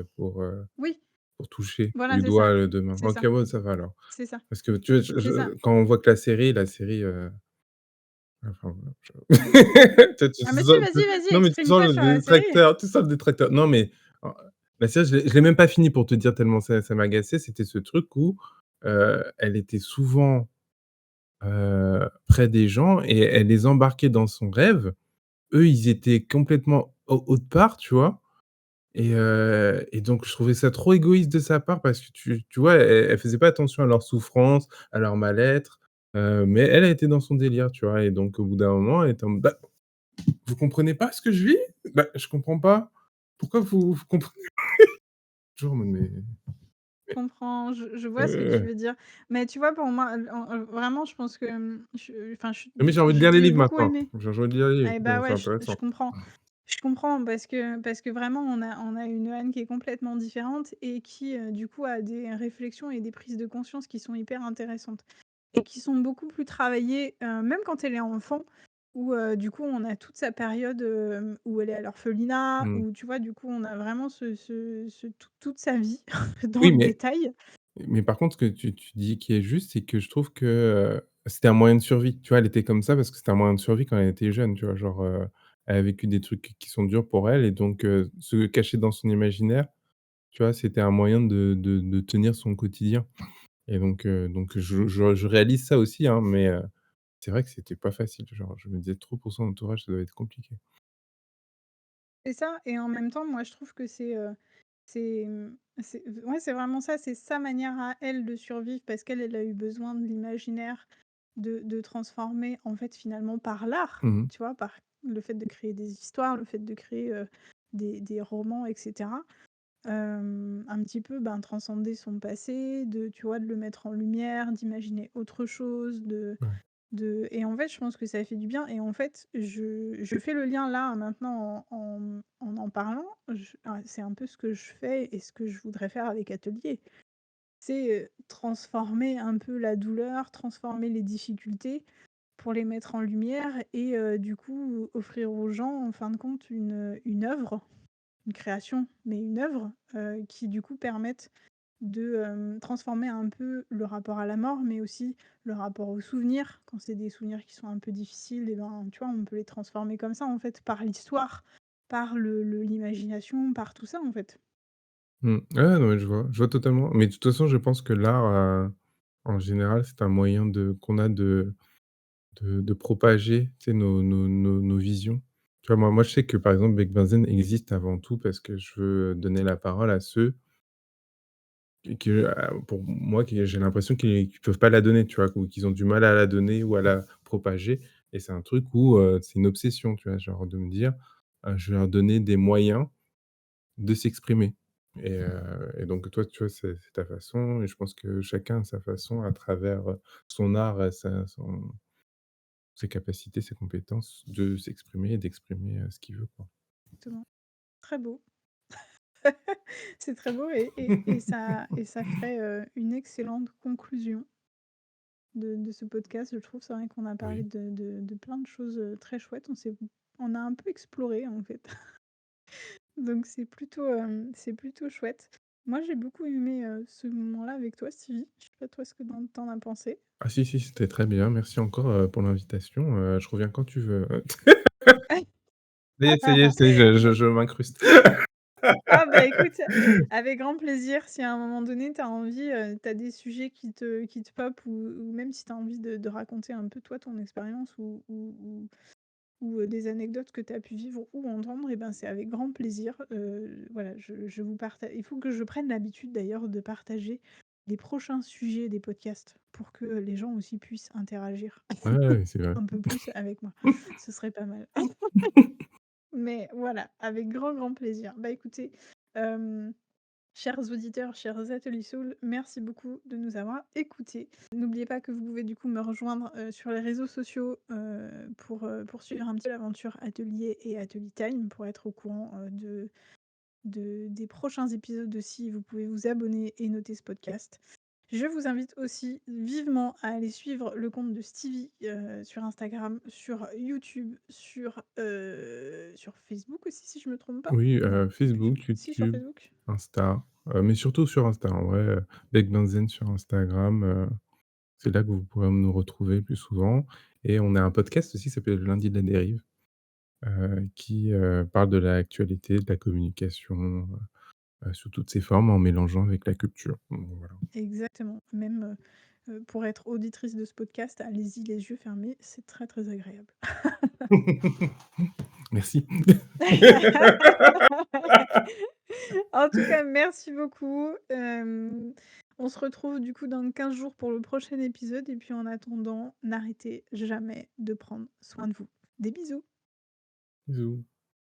oui, pour toucher voilà, du c'est ça, doigt le demain. c'est OK, ça, ouais, ça va alors. c'est ça, Parce que tu vois, c'est ça. quand on voit que enfin voilà, je tu Ah mais si, sens vas-y, vas-y, non, mais tu sens exprime-toi sur le la série. détracteur, tu sens le détracteur. Non, mais en la série, je l'ai même pas fini pour te dire tellement ça m'a agacé. C'était ce truc où, elle était souvent, près des gens et elle les embarquait dans son rêve. Eux, ils étaient complètement autre part, tu vois? Et donc je trouvais ça trop égoïste de sa part parce que tu vois, elle faisait pas attention à leur souffrance, à leur mal-être, mais elle, elle était dans son délire, tu vois? Et donc au bout d'un moment, elle était en mode: «Bah, vous comprenez pas ce que je vis? Bah, je comprends pas. Pourquoi vous comprenez?» Toujours en mode: Je comprends, je vois ce que tu heu» veux dire. Mais tu vois, pour moi, vraiment, je pense que, mais j'ai envie de lire les j'ai livres beaucoup maintenant. aimé. J'ai envie de lire les livres, Eh bah, c'est ouais, je intéressant. comprends. Je comprends parce que vraiment on a une Anne qui est complètement différente et qui, du coup, a des réflexions et des prises de conscience qui sont hyper intéressantes et qui sont beaucoup plus travaillées, même quand elle est enfant où, du coup, on a toute sa période, où elle est à l'orphelinat, Mmh. où tu vois, du coup, on a vraiment toute sa vie dans Oui, le détail. mais par contre, ce que tu dis qui est juste, c'est que je trouve que, c'était un moyen de survie. Tu vois, elle était comme ça parce que c'était un moyen de survie quand elle était jeune, tu vois? Genre, elle a vécu des trucs qui sont durs pour elle et donc se cacher dans son imaginaire, tu vois, c'était un moyen de tenir son quotidien et donc je réalise ça aussi, hein, mais c'est vrai que c'était pas facile. Genre, je me disais trop pour son entourage, ça doit être compliqué. C'est ça et en même temps, moi, je trouve que c'est ouais, c'est vraiment ça, c'est sa manière à elle de survivre parce qu'elle, elle a eu besoin de l'imaginaire, de transformer, en fait, finalement, par l'art, Mmh mh. tu vois? Par le fait de créer des histoires, le fait de créer, des romans et cetera. Un petit peu, ben, transcender son passé, tu vois, de le mettre en lumière, d'imaginer autre chose, Ouais. et en fait, je pense que ça fait du bien et en fait, je fais le lien là, maintenant en parlant, c'est un peu ce que je fais et ce que je voudrais faire avec Atelier. C'est, transformer un peu la douleur, transformer les difficultés pour les mettre en lumière et du coup, offrir aux gens, en fin de compte, une œuvre, une création, mais une œuvre, qui du coup permette de, transformer un peu le rapport à la mort, mais aussi le rapport aux souvenirs. Quand c'est des souvenirs qui sont un peu difficiles et ben, tu vois, on peut les transformer comme ça, en fait, par l'histoire, par l'imagination, par tout ça, en fait. Mmh. Ouais, non, mais je vois totalement. Mais de toute façon, je pense que l'art, en général, c'est un moyen qu'on a de propager, tu sais, nos visions. Tu vois, moi, je sais que, par exemple, Bec Benzen existe avant tout parce que je veux donner la parole à ceux pour moi, qui j'ai l'impression qu'ils peuvent pas la donner, tu vois? Ou qu'ils ont du mal à la donner ou à la propager et c'est un truc où, c'est une obsession, tu vois? Genre de me dire, je vais leur donner des moyens de s'exprimer et donc toi, tu vois, c'est ta façon et je pense que chacun a sa façon à travers, son art et ses capacités, ses compétences de s'exprimer et d'exprimer, ce qu'il veut, quoi. Exactement. Très beau. C'est très beau et ça ferait, une excellente conclusion de ce podcast, je trouve. C'est vrai qu'on a parlé Oui. de plein de choses, très chouettes. On a un peu exploré, en fait. Donc c'est plutôt chouette. Moi, j'ai beaucoup aimé, ce moment-là avec toi, Stevie. Je sais pas toi ce que tu en as pensé? Ah si, si, c'était très bien. Merci encore, pour l'invitation, je reviens quand tu veux. Ça y est, ça y est, je m'incruste. Ah bah, écoute, avec grand plaisir. Si à un moment donné, tu as envie, tu as des sujets qui te pop ou même si tu as envie de raconter un peu toi ton expérience ou des anecdotes que tu as pu vivre ou entendre et ben, c'est avec grand plaisir. Voilà, je vous partage. Il faut que je prenne l'habitude d'ailleurs de partager les prochains sujets des podcasts pour que les gens aussi puissent interagir Ouais, ouais, c'est vrai. un peu plus avec moi. Ce serait pas mal. Mais voilà, avec grand, grand plaisir. Bah, écoutez, hem chers auditeurs, chers Ateliers Soul, merci beaucoup de nous avoir écoutés. N'oubliez pas que vous pouvez du coup me rejoindre sur les réseaux sociaux pour poursuivre un petit peu l'aventure Atelier et Atelier Time pour être au courant des prochains épisodes aussi. Vous pouvez vous abonner et noter ce podcast. Je vous invite aussi vivement à aller suivre le compte de Stevie, sur Instagram, sur YouTube, sur Facebook aussi si je me trompe pas? Oui, Non, plus sur Facebook, si sur YouTube, Facebook? Insta, mais surtout sur Insta en vrai, Bec Benzen sur Instagram, c'est là que vous pourrez nous retrouver plus souvent et on a un podcast aussi qui s'appelle Le Lundi de la Dérive, qui, parle de l'actualité, de la communication, sous toutes ses formes en mélangeant avec la culture. Donc voilà. Exactement. Même, pour être auditrice de ce podcast, allez-y les yeux fermés, c'est très, très agréable. Merci. En tout cas, merci beaucoup. On se retrouve du coup dans 15 jours pour le prochain épisode et puis en attendant, n'arrêtez jamais de prendre soin de vous. Des bisous. Bisous.